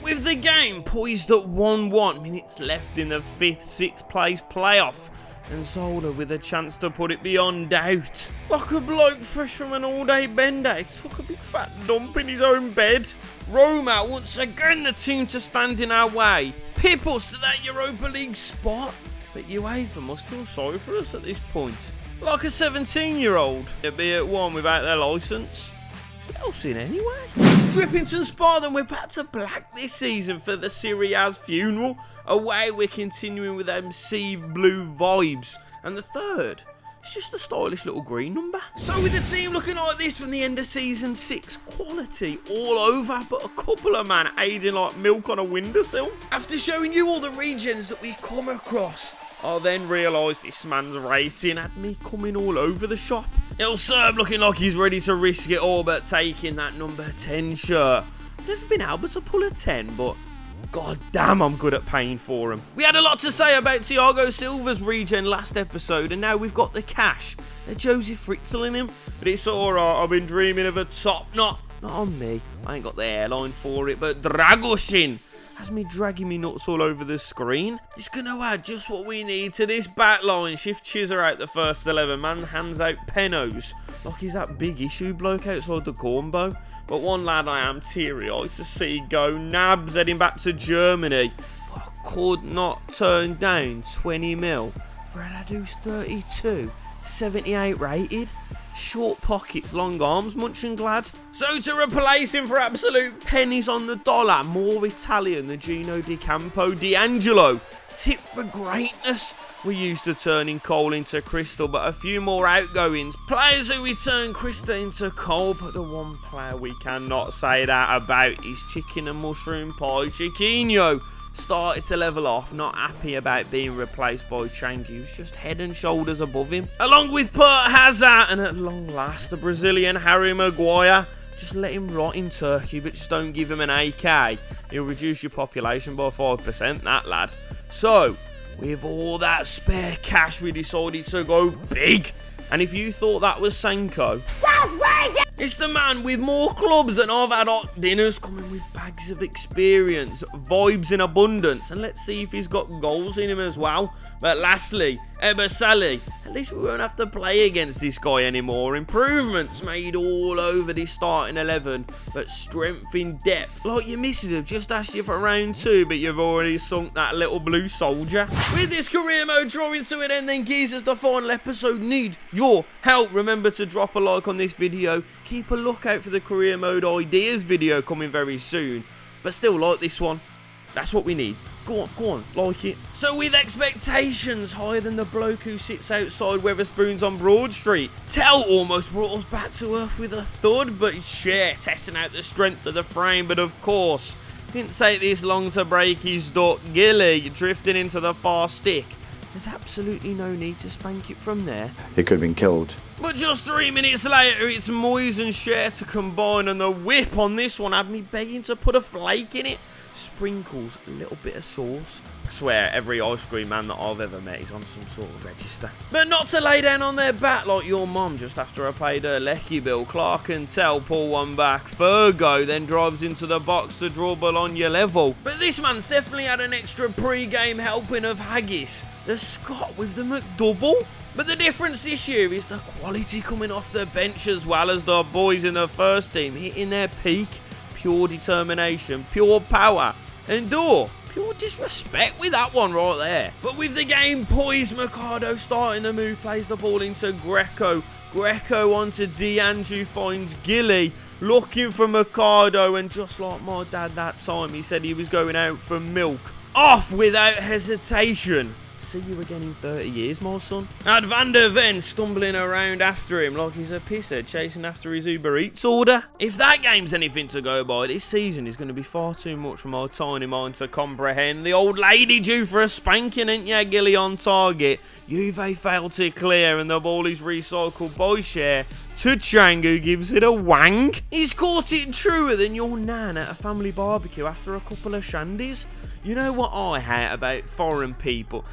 With the game poised at 1-1, minutes left in the 5th, 6th place playoff, and Zola with a chance to put it beyond doubt. Like a bloke fresh from an all-day bender, he took a big fat dump in his own bed. Roma once again the team to stand in our way, pip us to that Europa League spot. But UEFA must feel sorry for us at this point. Like a 17-year-old, they'd be at one without their licence. Let us in anyway. Drippington Spa, then we're back to black this season for the Serie A's funeral. Away we're continuing with them sea blue vibes. And the third, it's just a stylish little green number. So with the team looking like this from the end of season 6, quality all over, but a couple of man aging like milk on a windowsill. After showing you all the regions that we come across, I then realised this man's rating had me coming all over the shop. Il Serb looking like he's ready to risk it all, but taking that number 10 shirt. I've never been able to pull a 10, but god damn, I'm good at paying for him. We had a lot to say about Thiago Silva's regen last episode, and now we've got the cash. Josie Fritzl in him, but it's alright, I've been dreaming of a top knot. Not on me, I ain't got the airline for it, but Dragoshin has me dragging me nuts all over the screen. It's going to add just what we need to this back line. Shift Chizzer out the first 11, man hands out Penos. Like he's that big issue bloke outside the combo. But one lad I am teary-eyed to see go. Nabs heading back to Germany. But I could not turn down 20 mil for a lad who's 32, 78 rated. Short pockets, long arms, munchin' glad. So to replace him for absolute pennies on the dollar, more Italian than Gino Di Campo, D'Angelo. Tip for greatness. We used to turning coal into crystal, but a few more outgoings. Players who we turn crystal into coal, but the one player we cannot say that about is chicken and mushroom pie Chiquinho. Started to level off, not happy about being replaced by Chang, who's just head and shoulders above him. Along with Pert Hazard, and at long last, the Brazilian Harry Maguire. Just let him rot in Turkey, but just don't give him an AK. He'll reduce your population by 5%, that lad. So, with all that spare cash, we decided to go big. And if you thought that was Senko, it's the man with more clubs than I've had hot dinners, coming with bags of experience, vibes in abundance, and let's see if he's got goals in him as well. But lastly, Ebasali. At least we won't have to play against this guy anymore. Improvements made all over this starting 11, but strength in depth. Like your missus have just asked you for round 2, but you've already sunk that little blue soldier. With this career mode drawing to an end, then geezers, the final episode need your help. Remember to drop a like on this video. Keep a lookout for the career mode ideas video coming very soon. But still, like this one. That's what we need. Go on, like it. So with expectations higher than the bloke who sits outside Weatherspoons on Broad Street, Tell almost brought us back to earth with a thud, but yeah, testing out the strength of the frame. But of course, didn't take this long to break his duck. Gilly drifting into the far stick. There's absolutely no need to spank it from there. It could have been killed. But just 3 minutes later, it's Moyes and Cher to combine, and the whip on this one had me begging to put a flake in it. Sprinkles, a little bit of sauce. I swear, every ice cream man that I've ever met is on some sort of register. But not to lay down on their bat like your mum just after I paid her lecky bill. Clark and Tell pull one back. Fergo then drives into the box to draw Bologna level. But this man's definitely had an extra pre-game helping of haggis. The Scot with the McDouble. But the difference this year is the quality coming off the bench, as well as the boys in the first team hitting their peak. Pure determination, pure power, endure, pure disrespect with that one right there. But with the game poised, Mercado starting the move, plays the ball into Greco. Greco onto D'Angelo, finds Gilly, looking for Mercado, and just like my dad that time, he said he was going out for milk. Off without hesitation. See you again in 30 years, my son. Had Van der Ven stumbling around after him like he's a pisser chasing after his Uber Eats order. If that game's anything to go by, this season is going to be far too much for my tiny mind to comprehend. The old lady due for a spanking, ain't ya? Gilly on target. Juve failed to clear, and the ball is recycled by Cher to Chang, who gives it a wang. He's caught it truer than your nan at a family barbecue after a couple of shandies. You know what I hate about foreign people?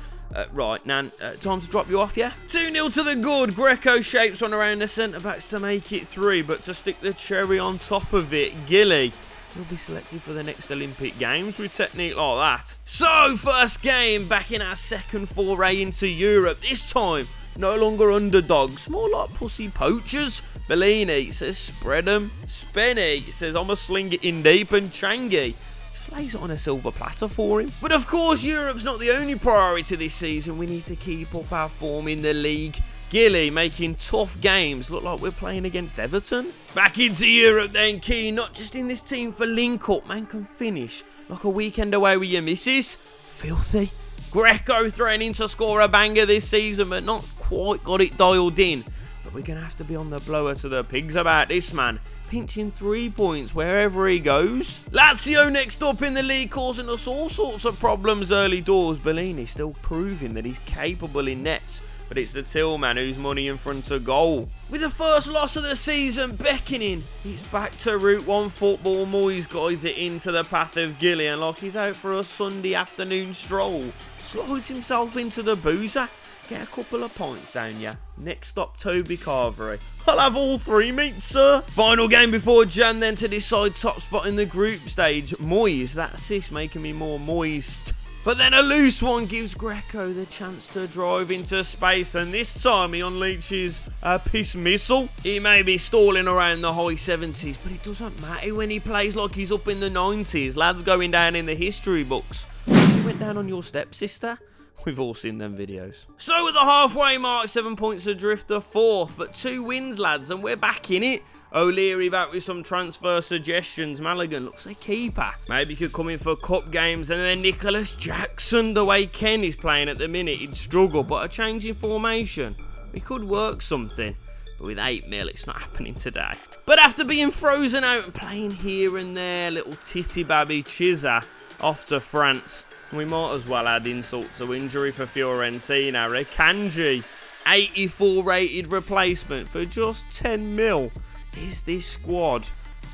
Right, Nan, time to drop you off, yeah? 2-0 to the good. Greco shapes one around the centre-backs to make it 3, but to stick the cherry on top of it, Gilly he'll be selected for the next Olympic Games with technique like that. So, first game back in our second foray into Europe. This time, no longer underdogs, more like pussy poachers. Bellini says spread 'em. Spenny says I'ma sling it in deep, and Changi just lays it on a silver platter for him. But of course, Europe's not the only priority this season. We need to keep up our form in the league. Gilly making tough games look like we're playing against Everton. Back into Europe then, key not just in this team for link-up, man can finish like a weekend away with your missus. Filthy. Greco threatening to score a banger this season, but not quite got it dialed in. But we're going to have to be on the blower to the pigs about this, man. Pinching 3 points wherever he goes. Lazio next up in the league, causing us all sorts of problems early doors. Bellini still proving that he's capable in nets, but it's the Tillman who's money in front of goal. With the first loss of the season beckoning, he's back to Route 1 football. Moyes guides it into the path of Gillian like he's out for a Sunday afternoon stroll. Slides himself into the boozer. Get a couple of points down ya. Next stop, Toby Carvery. I'll have all 3, mate, sir. Final game before Jan then to decide top spot in the group stage. Moyes, that assist making me more moist. But then a loose one gives Greco the chance to drive into space, and this time he unleashes a piss missile. He may be stalling around the high 70s, but it doesn't matter when he plays like he's up in the 90s. Lad's going down in the history books. He went down on your stepsister. We've all seen them videos. So at the halfway mark, 7 points adrift to 4th, but 2 wins, lads, and we're back in it. O'Leary back with some transfer suggestions. Maligan looks a keeper. Maybe could come in for cup games. And then Nicholas Jackson, the way Ken is playing at the minute, he'd struggle, but a change in formation, we could work something. But with 8 mil, it's not happening today. But after being frozen out and playing here and there, little titty babby Chizza off to France. We might as well add insult to injury for Fiorentina. Rekanji, 84 rated replacement for just 10 mil. Is this squad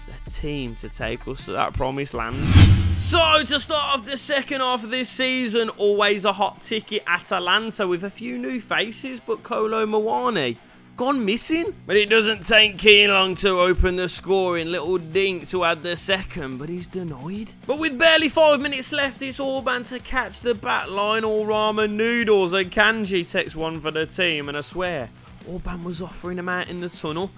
the team to take us to that promised land? So, to start off the second half of this season, always a hot ticket, Atalanta, with a few new faces, but Kolo Muani gone missing. But it doesn't take Keane long to open the scoring. Little Dink to add the second, but he's denied. But with barely 5 minutes left, it's Orban to catch the back line. All ramen noodles. And Kanji takes one for the team, and I swear, Orban was offering him out in the tunnel.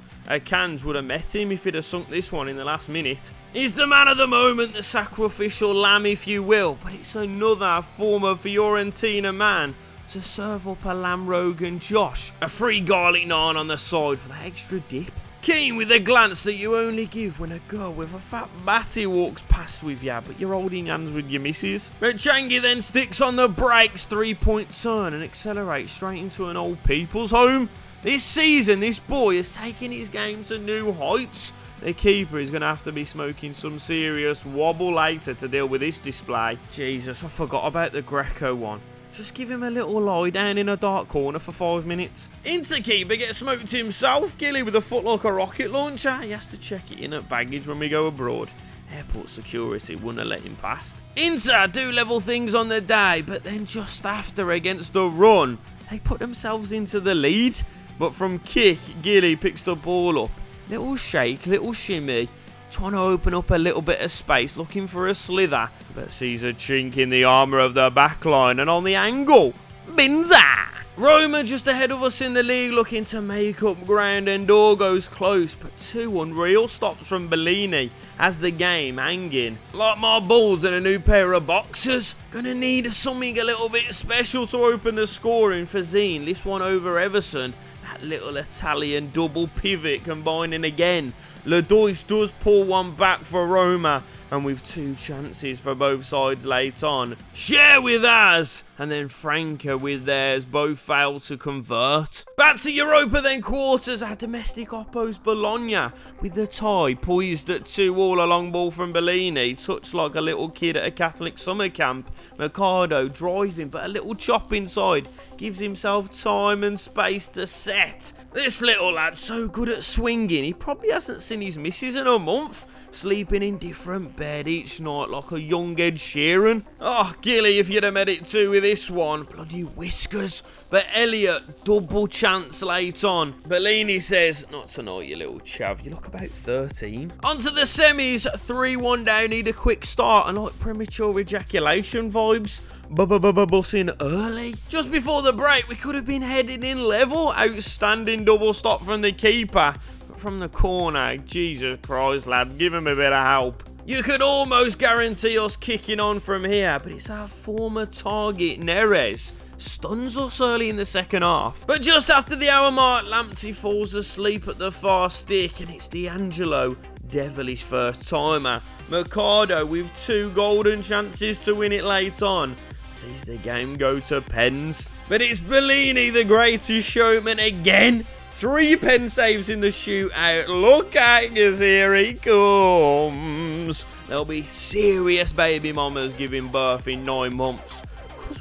Kans would have met him if he'd have sunk this one in the last minute. He's the man of the moment, the sacrificial lamb if you will, but it's another former Fiorentina man to serve up a lamb Rogan Josh. A free garlic naan on the side for that extra dip. Keen with a glance that you only give when a girl with a fat batty walks past with ya, but you're holding hands with your missus. But Changi then sticks on the brakes, 3-point turn, and accelerates straight into an old people's home. This season, this boy has taken his game to new heights. The keeper is going to have to be smoking some serious wobble later to deal with this display. Jesus, I forgot about the Greco one. Just give him a little lie down in a dark corner for 5 minutes. Interkeeper gets smoked himself. Gilly with a foot like a rocket launcher. He has to check it in at baggage when we go abroad. Airport security wouldn't have let him past. Inter do level things on the day, but then just after against the run, they put themselves into the lead. But from kick, Gilly picks the ball up. Little shake, little shimmy. Trying to open up a little bit of space, looking for a slither. But sees a chink in the armour of the backline, and on the angle, Binza! Roma just ahead of us in the league, looking to make up ground, and door goes close, but 2 unreal stops from Bellini has the game hanging. Like my balls in a new pair of boxers. Gonna need something a little bit special to open the scoring for Zine. This one over Everson. That little Italian double pivot combining again. Ledois does pull one back for Roma, and with 2 chances for both sides late on. Share with us, and then Franca with theirs, both fail to convert. Back to Europa then, quarters. Our domestic oppos Bologna with the tie, poised at 2-all, a long ball from Bellini, touched like a little kid at a Catholic summer camp. Mercado driving, but a little chop inside gives himself time and space to set. This little lad's so good at swinging, he probably hasn't seen his missus in a month. sleeping in different bed each night like a young Ed Sheeran. Oh, Gilly, if you'd have made it two with this one, bloody whiskers. But Elliot, double chance late on. Bellini says, not tonight, you little chav. You look about 13. On to the semis. 3-1 down. Need a quick start. And like premature ejaculation vibes. Bussing early. Just before the break, we could have been heading in level. Outstanding double stop from the keeper. But from the corner, Jesus Christ, lad. Give him a bit of help. You could almost guarantee us kicking on from here. But it's our former target, Neres. Stuns us early in the second half. But just after the hour mark, Lamptey falls asleep at the far stick, and it's D'Angelo, devilish first timer. Mercado with 2 golden chances to win it late on. Sees the game go to pens. But it's Bellini, the greatest showman again. 3 pen saves in the shootout. Look at us, here he comes. There'll be serious baby mamas giving birth in 9 months.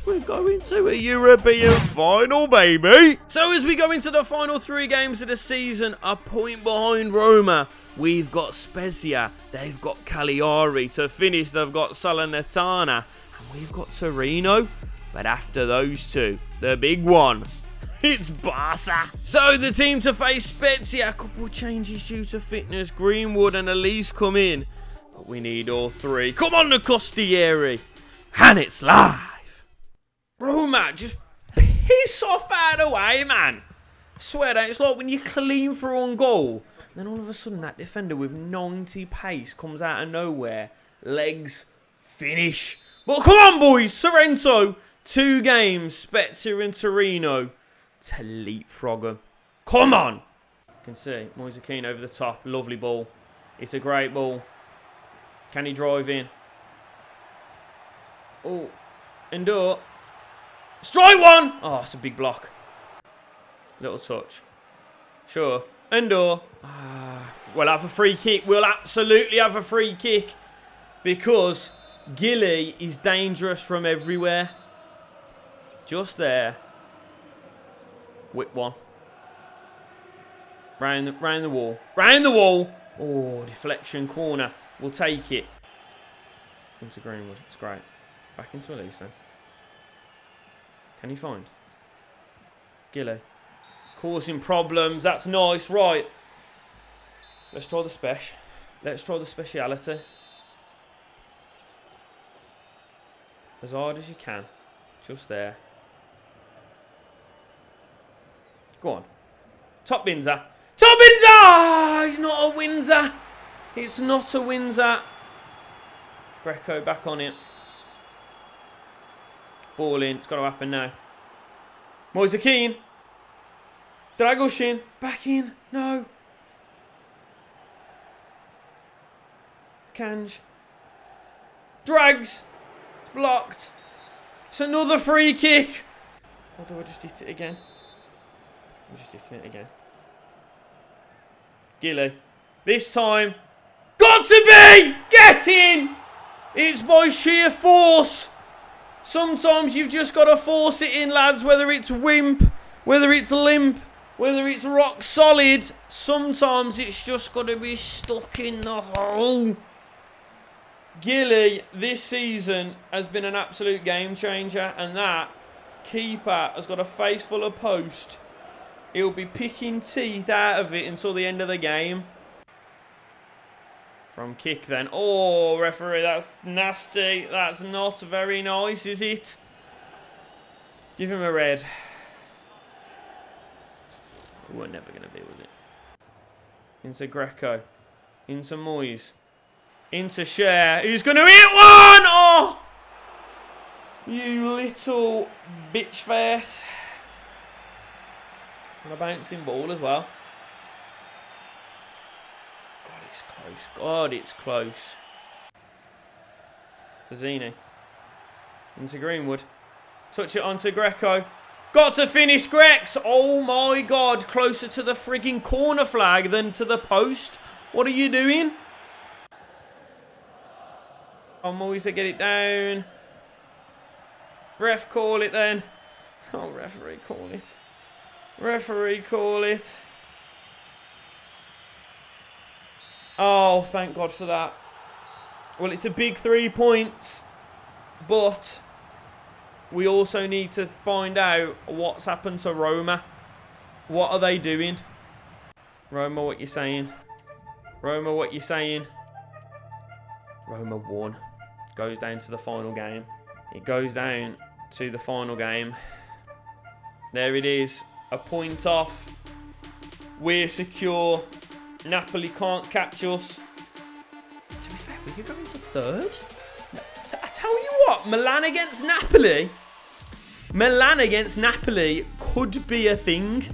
We're going to a European final, baby. So as we go into the final 3 games of the season, a point behind Roma, we've got Spezia, they've got Cagliari. To finish, they've got Salernitana, and we've got Torino. But after those 2, the big one, it's Barca. So the team to face Spezia, a couple of changes due to fitness. Greenwood and Elise come in, but we need all 3. Come on, the Costieri, and it's live. Roma, just piss off out of the way, man. Swear that it's like when you clean for on goal, then all of a sudden that defender with 90 pace comes out of nowhere. Legs, finish. But come on, boys. Sorrento, 2 games. Spezia and Torino to leapfrog them. Come on. You can see Moise Kean over the top. Lovely ball. It's a great ball. Can he drive in? Oh, Endure. Strike one! Oh, it's a big block. Little touch. Sure. Endure. We'll have a free kick. We'll absolutely have a free kick. Because Gilly is dangerous from everywhere. Just there. Whip one. Round the wall. Round the wall! Oh, deflection corner. We'll take it. Into Greenwood. It's great. Back into Elise then. Can he find? Gilly. Causing problems. That's nice. Right. Let's try the special. Let's try the speciality. As hard as you can. Just there. Go on. Top Windsor. Top Windsor! He's not a Windsor. It's not a Windsor. Greco back on it. Ball in. It's got to happen now. Moise Kean. Dragoshin. Back in. No. Kanj. Drags. It's blocked. It's another free kick. Or do I just hit it again? I'm just hitting it again. Gilly. This time. Got to be! Get in! It's by sheer force. Sometimes you've just got to force it in, lads. Whether it's wimp, whether it's limp, whether it's rock solid. Sometimes it's just got to be stuck in the hole. Gilly, this season, has been an absolute game changer. And that keeper has got a face full of post. He'll be picking teeth out of it until the end of the game. From kick then. Oh, referee, that's nasty. That's not very nice, is it? Give him a red. We were never going to be, was it? Into Greco. Into Moyes. Into Cher. Who's going to hit one? Oh! You little bitch face. And a bouncing ball as well. It's close. God, it's close. Fazzini. Into Greenwood. Touch it onto Greco. Got to finish Grex. Oh my God. Closer to the frigging corner flag than to the post. What are you doing? Oh, Moise, get it down. Ref, call it then. Oh, referee, call it. Referee, call it. Oh, thank God for that. Well, it's a big 3 points, but we also need to find out what's happened to Roma. What are they doing? Roma, what you saying? Roma, what you saying? Roma won. Goes down to the final game. It goes down to the final game. There it is. A point off. We're secure. Napoli can't catch us. To be fair, we could go into third. I tell you what, Milan against Napoli. Milan against Napoli could be a thing.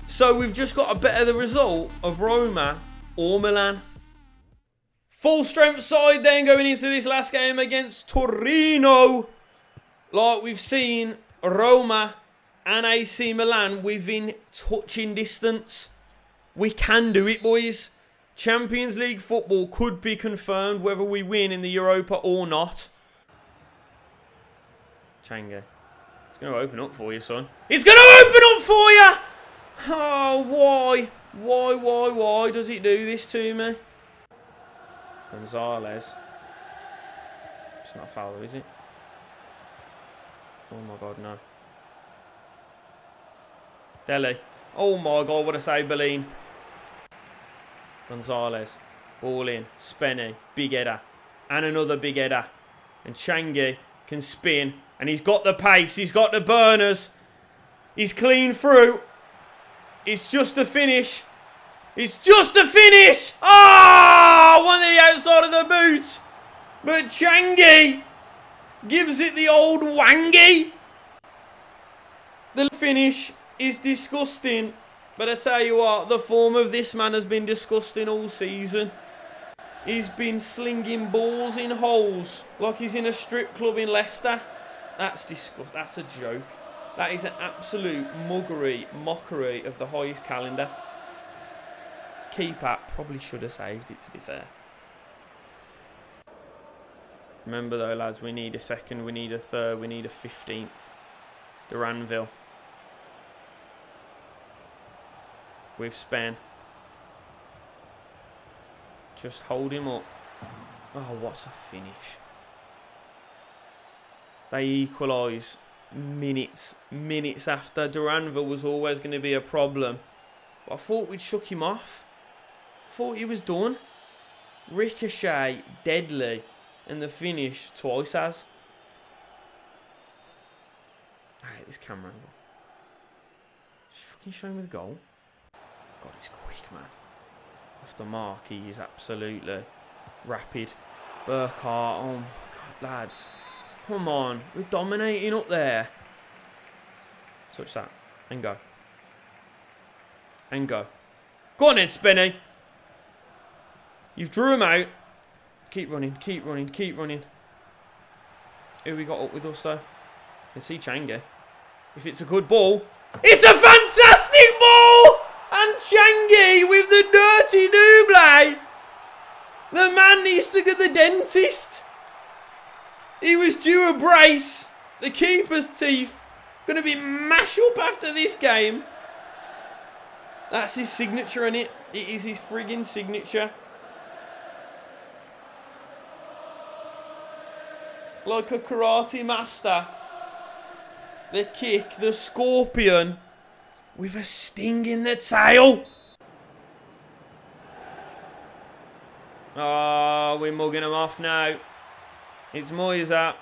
So we've just got to better the result of Roma or Milan. Full strength side then going into this last game against Torino. Like we've seen, Roma and AC Milan within touching distance. We can do it, boys. Champions League football could be confirmed whether we win in the Europa or not. Changa. It's going to open up for you, son. It's going to open up for you! Oh, why? Why does it do this to me? Gonzalez. It's not a foul, is it? Oh my God, no. Dele. Oh my God, what a save, Berlin. Gonzalez. Ball in. Spenny. Big header. And another big header. And Changi can spin. And he's got the pace. He's got the burners. He's clean through. It's just a finish. It's just a finish. Ah, one on the outside of the boot. But Changi gives it the old wangy. The finish is disgusting. But I tell you what, the form of this man has been disgusting all season. He's been slinging balls in holes like he's in a strip club in Leicester. That's disgusting. That's a joke. That is an absolute mockery of the highest calendar. Keeper probably should have saved it, to be fair. Remember though, lads, we need a second, we need a third, we need a 15th. Duranville. With Spen. Just hold him up. Oh, what's a finish. They equalise minutes after. Duranville was always going to be a problem. But I thought we'd shook him off. I thought he was done. Ricochet, deadly. And the finish twice as. I hate this camera angle. Just fucking show me the goal. God, he's quick, man. Off the mark, he is absolutely rapid. Burkhardt, oh my God, lads. Come on, we're dominating up there. Touch that, and go. And go. Go on then, Spenny. You've drew him out. Keep running, keep running, keep running. Who we got up with us, though? You can see Changi. If it's a good ball. It's a fantastic ball! And Changi with the dirty double. The man needs to go to the dentist. He was due a brace. The keeper's teeth going to be mashed up after this game. That's his signature, innit? It is his friggin' signature. Like a karate master. The kick, the scorpion. With a sting in the tail. Oh, we're mugging him off now. It's Moyes.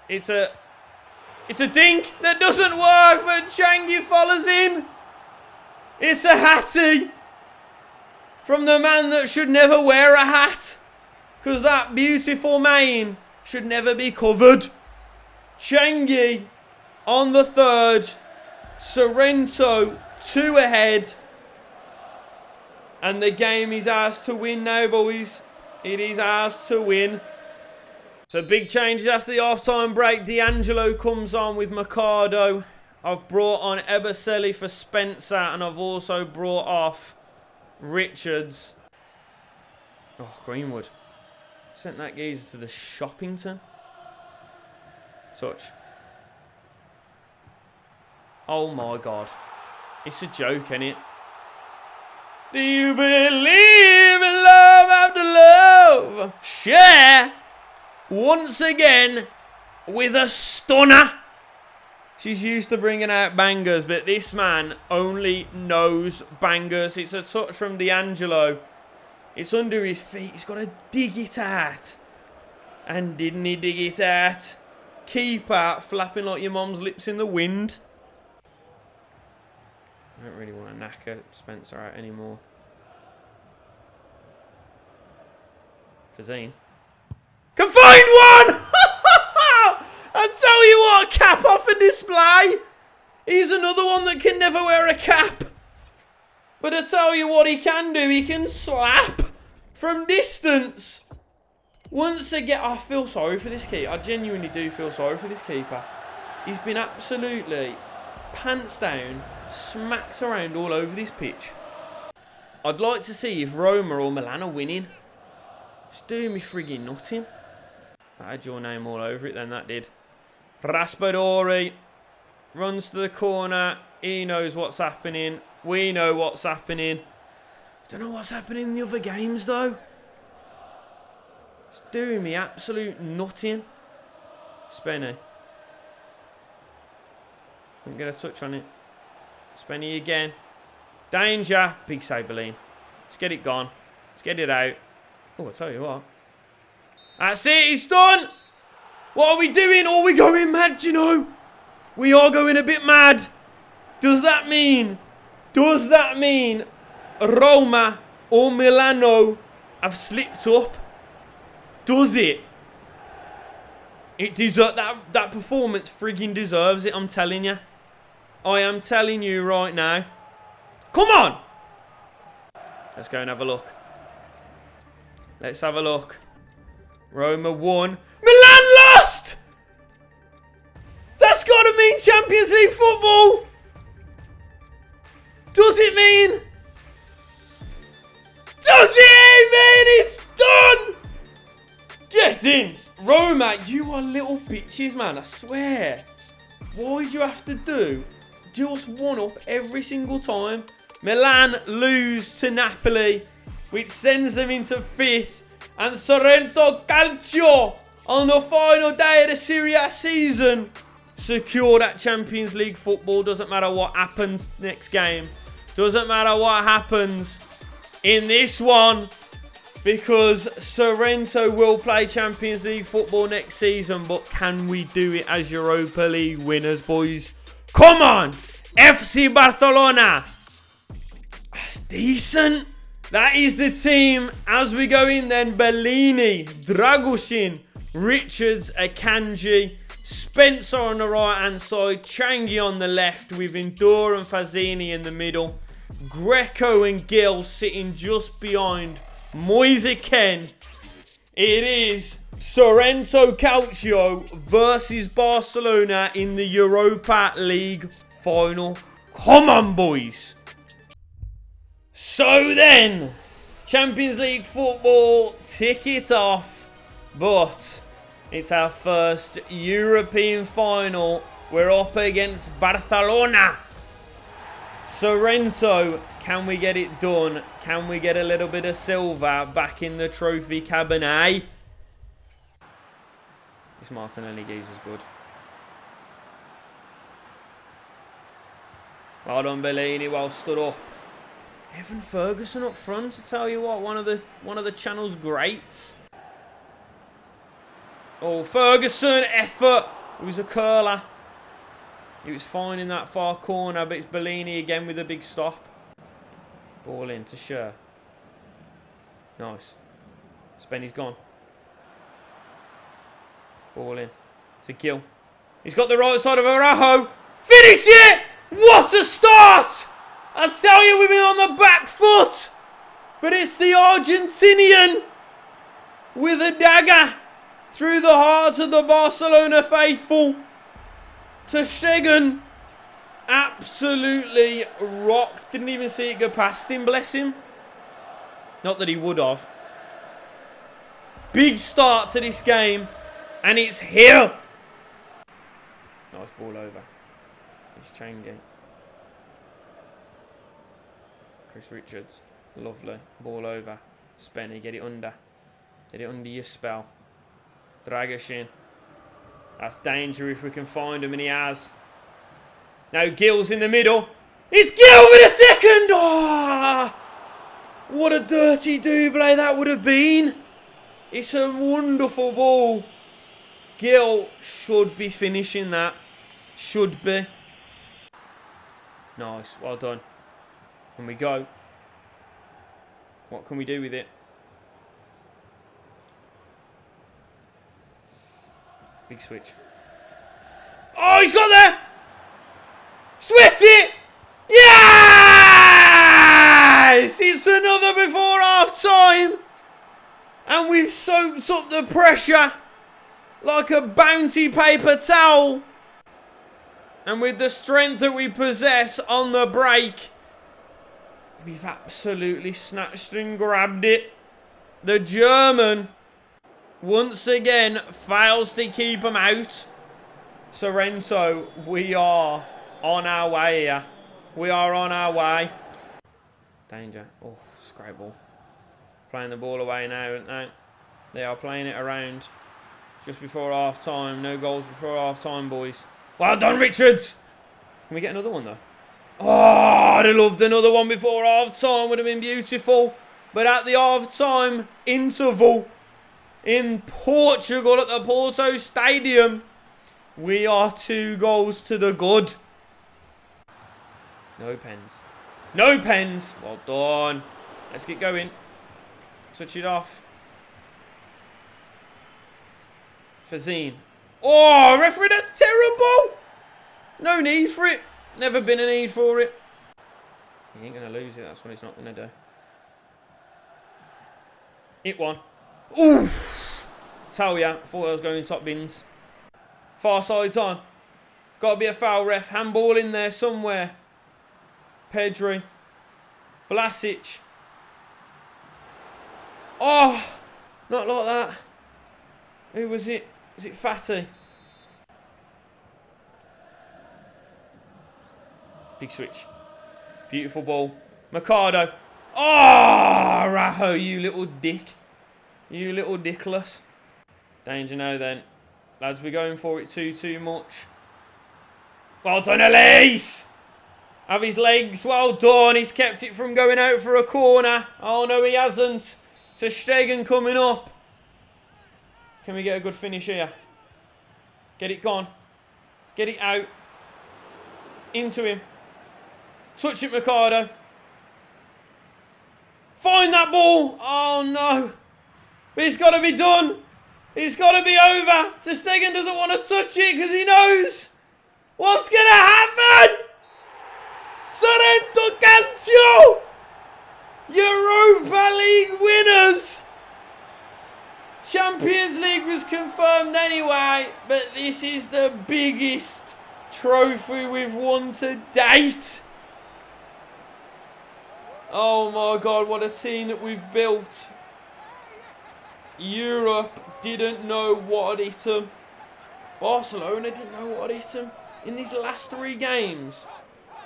It's a dink that doesn't work, but Changi follows in. It's a hattie. From the man that should never wear a hat. Because that beautiful mane should never be covered. Changi on the third. Sorrento 2 ahead. And the game is ours to win now, boys. It is ours to win. So big changes after the half-time break. D'Angelo comes on with Mercado. I've brought on Eberselli for Spencer. And I've also brought off Richards. Oh, Greenwood. Sent that geezer to the Shoppington. Touch. Oh my God. It's a joke, isn't it? Do you believe in love after love? Cher, once again, with a stunner. She's used to bringing out bangers, but this man only knows bangers. It's a touch from D'Angelo. It's under his feet. He's got to dig it out. And didn't he dig it out? Keeper flapping like your mom's lips in the wind. I don't really want to knacker Spencer out anymore. Fazine. Can find one! I tell you what, cap off a display. He's another one that can never wear a cap. But I tell you what he can do. He can slap from distance. Once again, I feel sorry for this keeper. I genuinely do feel sorry for this keeper. He's been absolutely pants down, smacked around all over this pitch. I'd like to see if Roma or Milan are winning. It's doing me frigging nothing. That had your name all over it then, that did. Raspadori runs to the corner. He knows what's happening. We know what's happening. Don't know what's happening in the other games though. It's doing me absolute nothing. Spenny. I'm going to touch on it. Spenny again. Danger. Big save, Berlin. Let's get it gone. Let's get it out. Oh, I'll tell you what. That's it. It's done. What are we doing? Oh, we're going mad, you know. We are going a bit mad. Does that mean Roma or Milano have slipped up? Does it? It deserves that performance frigging deserves it, I'm telling you. I am telling you right now. Come on! Let's go and have a look. Let's have a look. Roma won. Milan lost! That's got to mean Champions League football! Does it mean? Does it mean it's done? Get in! Roma, you are little bitches, man, I swear. Why do you have to do just one up every single time? Milan lose to Napoli, which sends them into 5th. And Sorrento Calcio, on the final day of the Serie A season, secure that Champions League football. Doesn't matter what happens next game. Doesn't matter what happens in this one. Because Sorrento will play Champions League football next season. But can we do it as Europa League winners, boys? Come on! FC Barcelona! That's decent. That is the team. As we go in then, Bellini, Dragoshin, Richards, Akanji, Spencer on the right-hand side, Changi on the left with Indora and Fazzini in the middle. Greco and Gill sitting just behind Moise Ken. It is Sorrento Calcio versus Barcelona in the Europa League final. Come on, boys. So then, Champions League football, tick it off. But it's our first European final. We're up against Barcelona. Sorrento, can we get it done? Can we get a little bit of silver back in the trophy cabinet? This Martinelli geezer's good. Well done, Bellini. Well stood up. Evan Ferguson up front, to tell you what, one of the channel's greats. Oh, Ferguson, effort. It was a curler. He was fine in that far corner, but it's Bellini again with a big stop. Ball in to Scher. Nice. Spenny's gone. Ball in to Gill. He's got the right side of Araujo. Finish it! What a start! I tell you, we've been on the back foot. But it's the Argentinian with a dagger through the heart of the Barcelona faithful. Ter Stegen absolutely rocked. Didn't even see it go past him, bless him. Not that he would have. Big start to this game. And it's here. Nice ball over. It's Changi. Chris Richards. Lovely. Ball over. Spenny, get it under. Get it under your spell. Drag us in. That's danger if we can find him, and he has. Now Gill's in the middle. It's Gill with a second! Oh, what a dirty double that would have been. It's a wonderful ball. Gill should be finishing that. Should be. Nice, well done. And we go. What can we do with it? Big switch. Oh, he's got there! Sweat it! Yes! It's another before half time. And we've soaked up the pressure like a bounty paper towel. And with the strength that we possess on the break, we've absolutely snatched and grabbed it. The German, once again, fails to keep them out. Sorrento, we are on our way here. We are on our way. Danger. Oh, it's a great ball. Playing the ball away now, aren't they? They are playing it around. Just before half time. No goals before half time, boys. Well done, Richards! Can we get another one, though? Oh, I'd have loved another one before half time. Would have been beautiful. But at the half time interval in Portugal at the Porto Stadium, we are 2 goals to the good. No pens. No pens. Well done. Let's get going. Touch it off. Fazine. Oh, referee, that's terrible. No need for it. Never been a need for it. He ain't going to lose it. That's what he's not going to do. Hit one. Oof. Tell ya, thought I was going top bins. Far side's on. Got to be a foul, ref. Handball in there somewhere. Pedri. Vlasic. Oh, not like that. Who was it? Was it Fatty? Big switch. Beautiful ball. Mercado. Oh, Raho, you little dick. You little dickless. Danger now then. Lads, we're going for it too much. Well done, Elise! Have his legs. Well done. He's kept it from going out for a corner. Oh, no, he hasn't. Ter Stegen coming up. Can we get a good finish here? Get it gone. Get it out. Into him. Touch it, Mercado. Find that ball. Oh, no. But it's got to be done. It's got to be over. Ter Stegen doesn't want to touch it because he knows what's going to happen. Sorrento Calcio. Europa League winners. Champions League was confirmed anyway, but this is the biggest trophy we've won to date. Oh my God, what a team that we've built. Europe didn't know what had hit them. Barcelona didn't know what had hit them. In these last 3 games,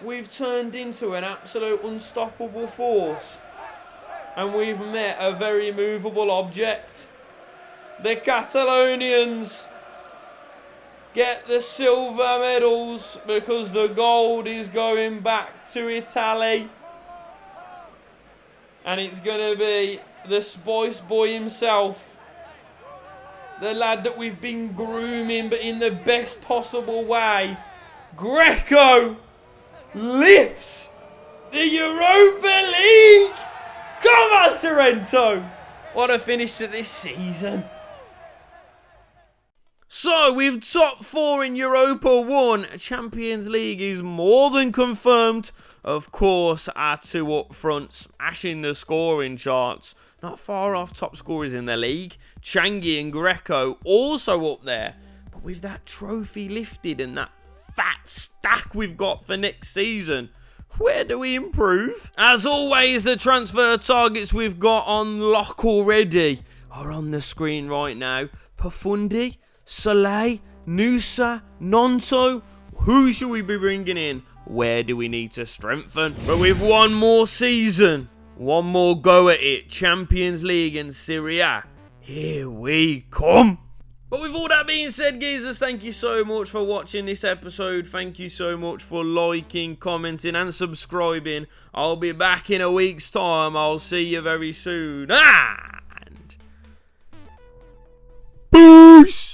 we've turned into an absolute unstoppable force. And we've met a very movable object. The Catalonians get the silver medals because the gold is going back to Italy. And it's going to be the Spice Boy himself. The lad that we've been grooming, but in the best possible way. Greco lifts the Europa League. Come on, Sorrento. What a finish to this season. So, with top 4 in Europa 1, Champions League is more than confirmed. Of course, our 2 up front, smashing the scoring charts. Not far off top scorers in the league. Changi and Greco also up there. But with that trophy lifted and that fat stack we've got for next season, where do we improve? As always, the transfer targets we've got on lock already are on the screen right now. Pafundi, Soleil, Nusa, Nonto. Who should we be bringing in? Where do we need to strengthen? But with one more season One more go at it. Champions League and Serie A. Here we come. But with all that being said, geezers, thank you so much for watching this episode. Thank you so much for liking, commenting, and subscribing. I'll be back in a week's time. I'll see you very soon. And peace!